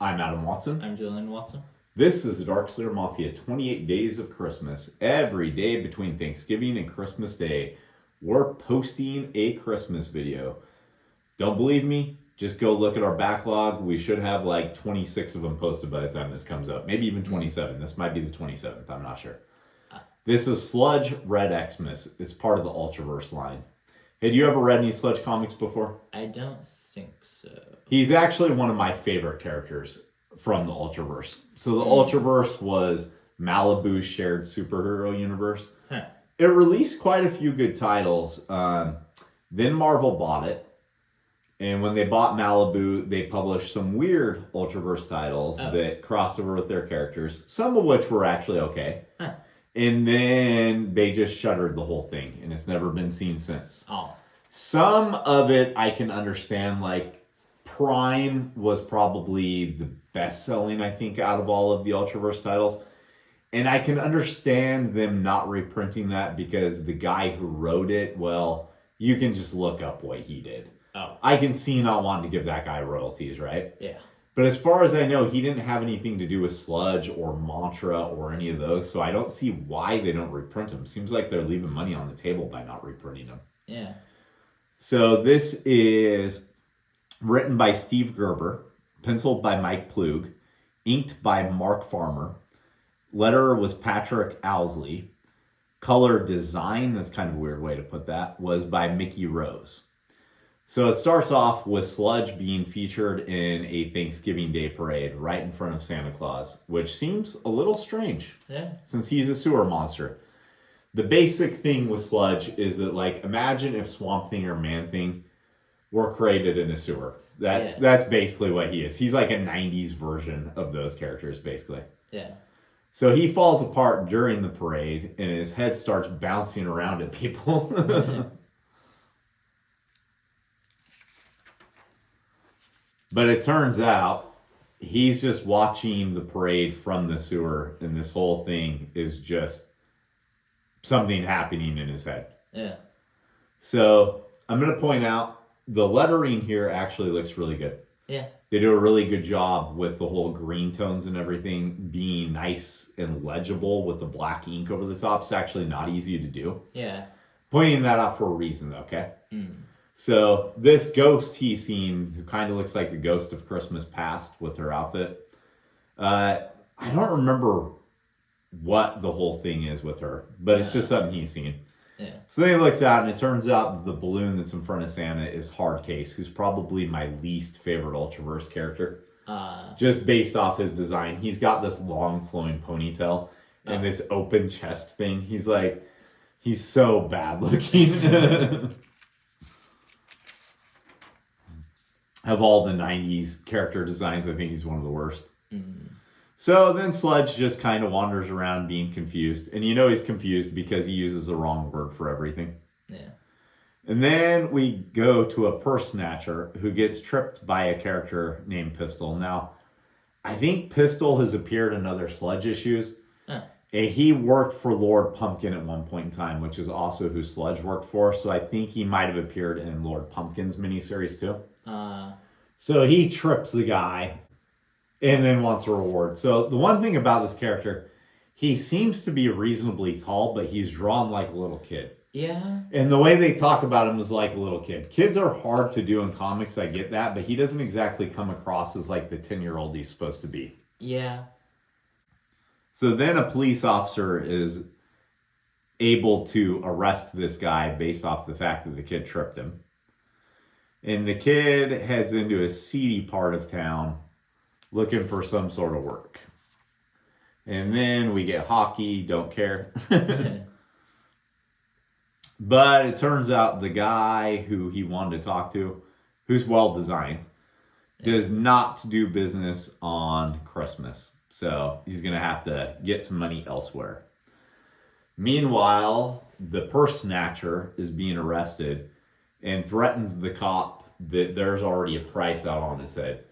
I'm Adam Watson. I'm Julian Watson. This is the Darkslinger Mafia 28 Days of Christmas. Every day between Thanksgiving and Christmas Day, we're posting a Christmas video. Don't believe me? Just go look at our backlog. We should have like 26 of them posted by the time this comes up. Maybe even 27. This might be the 27th. I'm not sure. This is Sludge Red X-Mas. It's part of the Ultraverse line. Had you ever read any Sludge comics before? I don't think so. He's actually one of my favorite characters from the Ultraverse. So the Ultraverse was Malibu's shared superhero universe. Huh. It released quite a few good titles. Then Marvel bought it. And when they bought Malibu, they published some weird Ultraverse titles that crossed over with their characters, some of which were actually okay. Huh. And then they just shuttered the whole thing, and it's never been seen since. Oh. Some of it I can understand, like Prime was probably the best-selling, I think, out of all of the Ultraverse titles. And I can understand them not reprinting that because the guy who wrote it, well, you can just look up what he did. Oh. I can see not wanting to give that guy royalties, right? Yeah. But as far as I know, he didn't have anything to do with Sludge or Mantra or any of those, so I don't see why they don't reprint them. Seems like they're leaving money on the table by not reprinting them. Yeah. So this is written by Steve Gerber, penciled by Mike Plug, inked by Mark Farmer. Letterer was Patrick Owsley. Color design, that's kind of a weird way to put that, was by Mickey Rose. So it starts off with Sludge being featured in a Thanksgiving Day parade right in front of Santa Claus, which seems a little strange. Yeah. Since he's a sewer monster. The basic thing with Sludge is that, like, imagine if Swamp Thing or Man Thing were created in a sewer. That's basically what he is. He's like a 90s version of those characters, basically. Yeah. So he falls apart during the parade, and his head starts bouncing around at people. But it turns out he's just watching the parade from the sewer, and this whole thing is just something happening in his head. Yeah. So I'm going to point out the lettering here actually looks really good. Yeah. They do a really good job with the whole green tones and everything being nice and legible with the black ink over the top. It's actually not easy to do. Yeah. Pointing that out for a reason, though, okay? Mm. So this ghost he's seen, who kind of looks like the ghost of Christmas past with her outfit, I don't remember what the whole thing is with her, but it's just something he's seen. Yeah. So then he looks out, and it turns out the balloon that's in front of Santa is Hardcase, who's probably my least favorite Ultraverse character. Just based off his design. He's got this long flowing ponytail and this open chest thing. He's so bad looking. Of all the 90s character designs, I think he's one of the worst. Mm-hmm. So then Sludge just kind of wanders around being confused. And you know he's confused because he uses the wrong word for everything. Yeah. And then we go to a purse snatcher who gets tripped by a character named Pistol. Now, I think Pistol has appeared in other Sludge issues. Huh. And he worked for Lord Pumpkin at one point in time, which is also who Sludge worked for. So I think he might have appeared in Lord Pumpkin's miniseries too. So he trips the guy and then wants a reward. So the one thing about this character, he seems to be reasonably tall, but he's drawn like a little kid. Yeah. And the way they talk about him is like a little kid. Kids are hard to do in comics, I get that, but he doesn't exactly come across as like the 10-year-old he's supposed to be. Yeah. So then a police officer is able to arrest this guy based off the fact that the kid tripped him. And the kid heads into a seedy part of town looking for some sort of work. And then we get hockey, don't care. But it turns out the guy who he wanted to talk to, who's well designed, does not do business on Christmas. So he's going to have to get some money elsewhere. Meanwhile, the purse snatcher is being arrested and threatens the cop that there's already a price out on his head.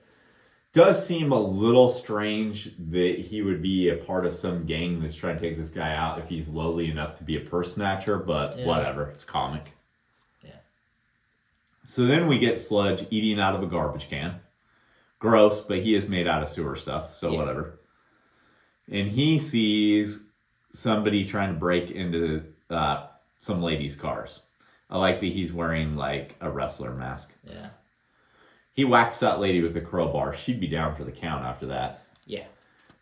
Does seem a little strange that he would be a part of some gang that's trying to take this guy out if he's lowly enough to be a purse snatcher, but whatever, it's comic. Yeah. So then we get Sludge eating out of a garbage can, Gross, but he is made out of sewer stuff, so whatever. And he sees somebody trying to break into some ladies' cars. I like that he's wearing like a wrestler mask. Yeah. He whacks that lady with a crowbar. She'd be down for the count after that. Yeah.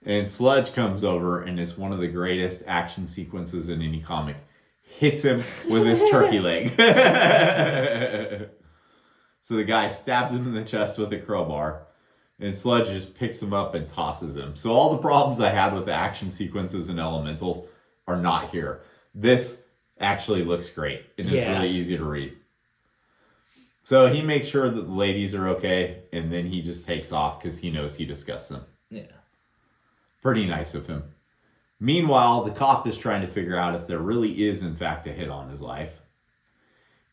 And Sludge comes over, and it's one of the greatest action sequences in any comic. Hits him with his turkey leg. So the guy stabs him in the chest with a crowbar, and Sludge just picks him up and tosses him. So all the problems I had with the action sequences and elementals are not here. This actually looks great, and it's really easy to read. So he makes sure that the ladies are okay, and then he just takes off because he knows he disgusts them. Yeah. Pretty nice of him. Meanwhile, the cop is trying to figure out if there really is, in fact, a hit on his life.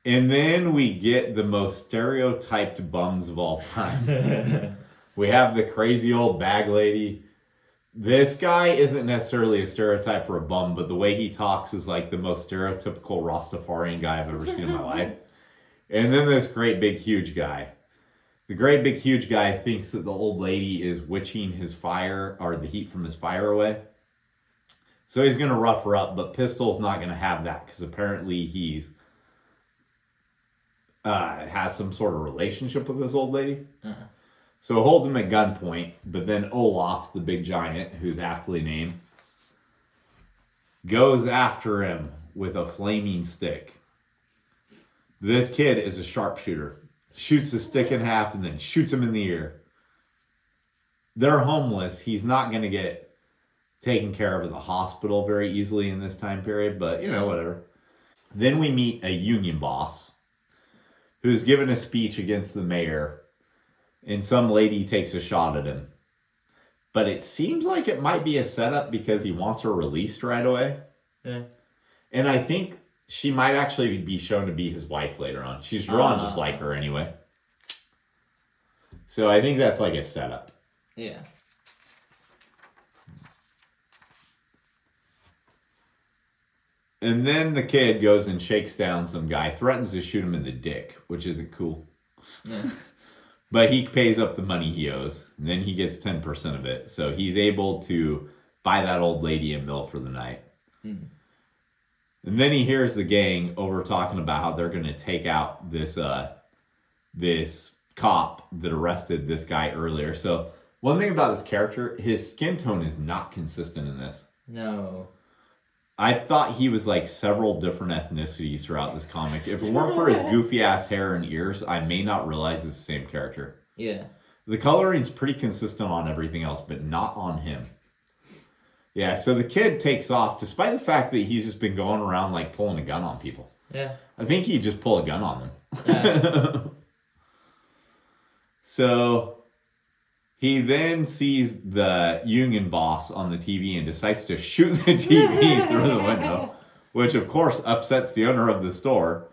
And then we get the most stereotyped bums of all time. We have the crazy old bag lady. This guy isn't necessarily a stereotype for a bum, but the way he talks is like the most stereotypical Rastafarian guy I've ever seen in my life. And then this great big huge guy. The great big huge guy thinks that the old lady is witching his fire, or the heat from his fire away. So he's going to rough her up, but Pistol's not going to have that because apparently he's has some sort of relationship with this old lady. Uh-huh. So holds him at gunpoint, but then Olaf, the big giant, who's aptly named, goes after him with a flaming stick. This kid is a sharpshooter. Shoots the stick in half and then shoots him in the ear. They're homeless. He's not going to get taken care of at the hospital very easily in this time period, but, you know, whatever. Then we meet a union boss who's given a speech against the mayor, and some lady takes a shot at him. But it seems like it might be a setup because he wants her released right away. Yeah. And I think she might actually be shown to be his wife later on. She's drawn just like her anyway. So I think that's like a setup. Yeah. And then the kid goes and shakes down some guy, threatens to shoot him in the dick, which isn't cool. Yeah. But he pays up the money he owes, and then he gets 10% of it. So he's able to buy that old lady a meal for the night. Mm. And then he hears the gang over talking about how they're going to take out this cop that arrested this guy earlier. So one thing about this character, his skin tone is not consistent in this. No. I thought he was like several different ethnicities throughout this comic. If it weren't for his goofy ass hair and ears, I may not realize it's the same character. Yeah. The coloring's pretty consistent on everything else, but not on him. Yeah, so the kid takes off, despite the fact that he's just been going around like pulling a gun on people. Yeah. I think he'd just pull a gun on them. Yeah. So he then sees the union boss on the TV and decides to shoot the TV through the window, which of course upsets the owner of the store.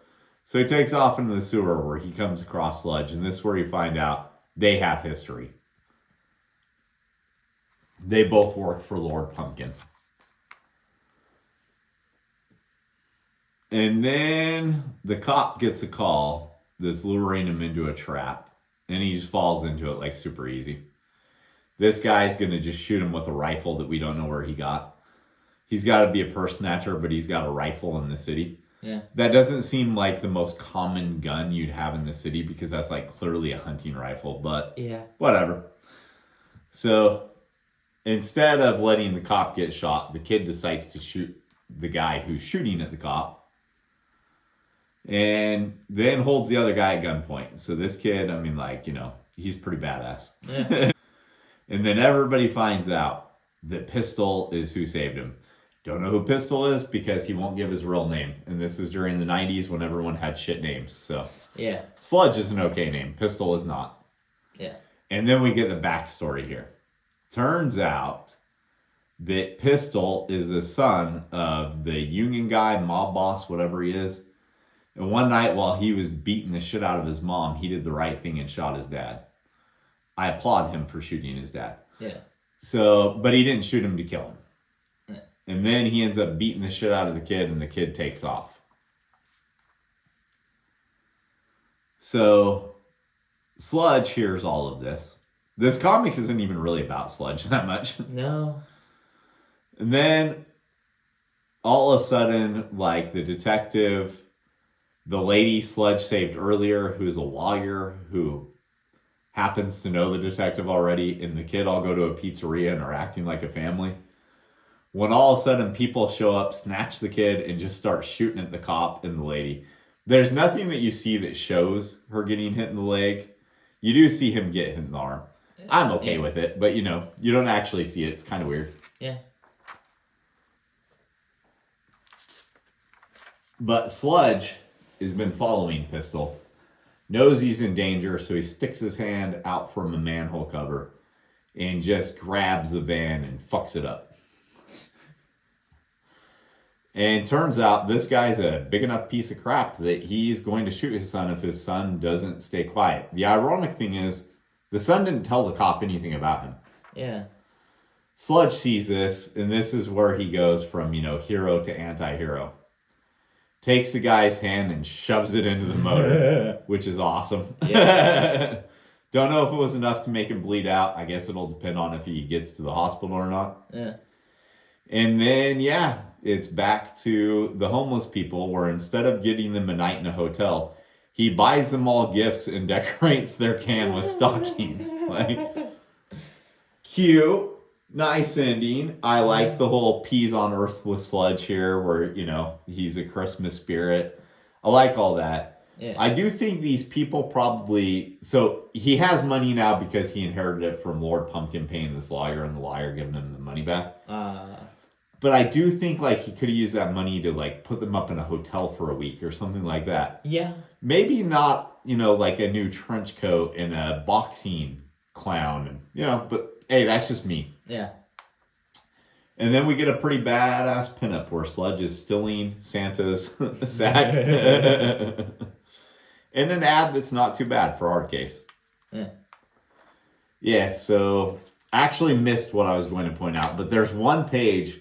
So he takes off into the sewer where he comes across Sludge, and this is where you find out they have history. They both work for Lord Pumpkin. And then the cop gets a call that's luring him into a trap, and he just falls into it like super easy. This guy's going to just shoot him with a rifle that we don't know where he got. He's got to be a purse snatcher, but he's got a rifle in the city. Yeah. That doesn't seem like the most common gun you'd have in the city because that's like clearly a hunting rifle, but yeah, whatever. So instead of letting the cop get shot, the kid decides to shoot the guy who's shooting at the cop and then holds the other guy at gunpoint. So this kid, I mean, like, you know, he's pretty badass. Yeah. And then everybody finds out that Pistol is who saved him. Don't know who Pistol is because he won't give his real name. And this is during the 90s when everyone had shit names. So yeah, Sludge is an okay name. Pistol is not. Yeah. And then we get the backstory here. Turns out that Pistol is the son of the union guy, mob boss, whatever he is. And one night while he was beating the shit out of his mom, he did the right thing and shot his dad. I applaud him for shooting his dad. Yeah. So, but he didn't shoot him to kill him. Yeah. And then he ends up beating the shit out of the kid, and the kid takes off. So, Sludge hears all of this. This comic isn't even really about Sludge that much. No. And then all of a sudden, like the detective, the lady Sludge saved earlier, who's a lawyer who happens to know the detective already, and the kid all go to a pizzeria and are acting like a family. When all of a sudden people show up, snatch the kid, and just start shooting at the cop and the lady. There's nothing that you see that shows her getting hit in the leg. You do see him get hit in the arm. I'm okay with it, but you don't actually see it. It's kind of weird. Yeah. But Sludge has been following Pistol. Knows he's in danger, so he sticks his hand out from a manhole cover and just grabs the van and fucks it up. And turns out this guy's a big enough piece of crap that he's going to shoot his son if his son doesn't stay quiet. The ironic thing is, the son didn't tell the cop anything about him. Yeah. Sludge sees this, and this is where he goes from, hero to anti-hero. Takes the guy's hand and shoves it into the motor, which is awesome. Yeah. Don't know if it was enough to make him bleed out. I guess it'll depend on if he gets to the hospital or not. Yeah. And then, it's back to the homeless people where instead of getting them a night in a hotel, he buys them all gifts and decorates their can with stockings. Like, cute. Nice ending. I like the whole peas on earth with Sludge here where, he's a Christmas spirit. I like all that. Yeah. I do think these people probably... So, he has money now because he inherited it from Lord Pumpkin paying this lawyer and the lawyer giving him the money back. But I do think, he could have used that money to, put them up in a hotel for a week or something like that. Yeah. Maybe not, a new trench coat and a boxing clown. And, but, hey, that's just me. Yeah. And then we get a pretty badass pinup where Sludge is stealing Santa's sack. And an ad that's not too bad for our case. Yeah. Yeah, so I actually missed what I was going to point out, but there's one page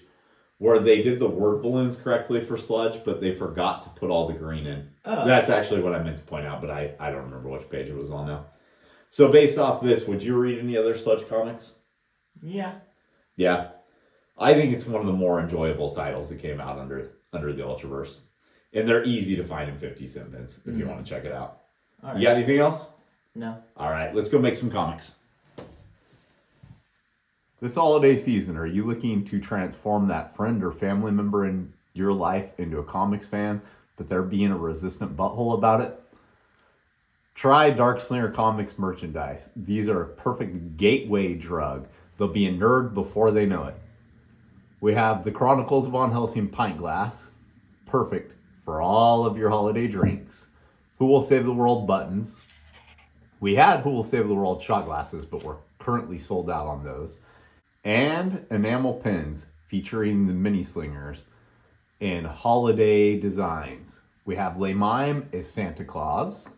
where they did the word balloons correctly for Sludge, but they forgot to put all the green in. Oh. That's actually what I meant to point out, but I don't remember which page it was on now. So based off this, would you read any other Sludge comics? Yeah. Yeah. I think it's one of the more enjoyable titles that came out under the Ultraverse. And they're easy to find in 50-cent bins if you want to check it out. All right. You got anything else? No. All right, let's go make some comics. This holiday season, are you looking to transform that friend or family member in your life into a comics fan, but they're being a resistant butthole about it? Try Darkslinger Comics merchandise. These are a perfect gateway drug. They'll be a nerd before they know it. We have the Chronicles of Von Helsing pint glass. Perfect for all of your holiday drinks. Who Will Save the World buttons. We had Who Will Save the World shot glasses, but we're currently sold out on those. And enamel pins featuring the mini slingers in holiday designs. We have Le Mime as Santa Claus.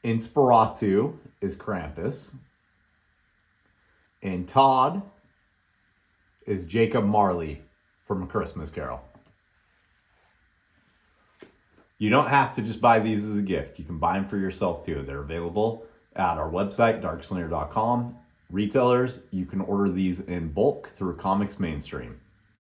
Inspiratu is Krampus. And Todd is Jacob Marley from A Christmas Carol. You don't have to just buy these as a gift. You can buy them for yourself too. They're available at our website, darkslinger.com. Retailers, you can order these in bulk through Comics Mainstream.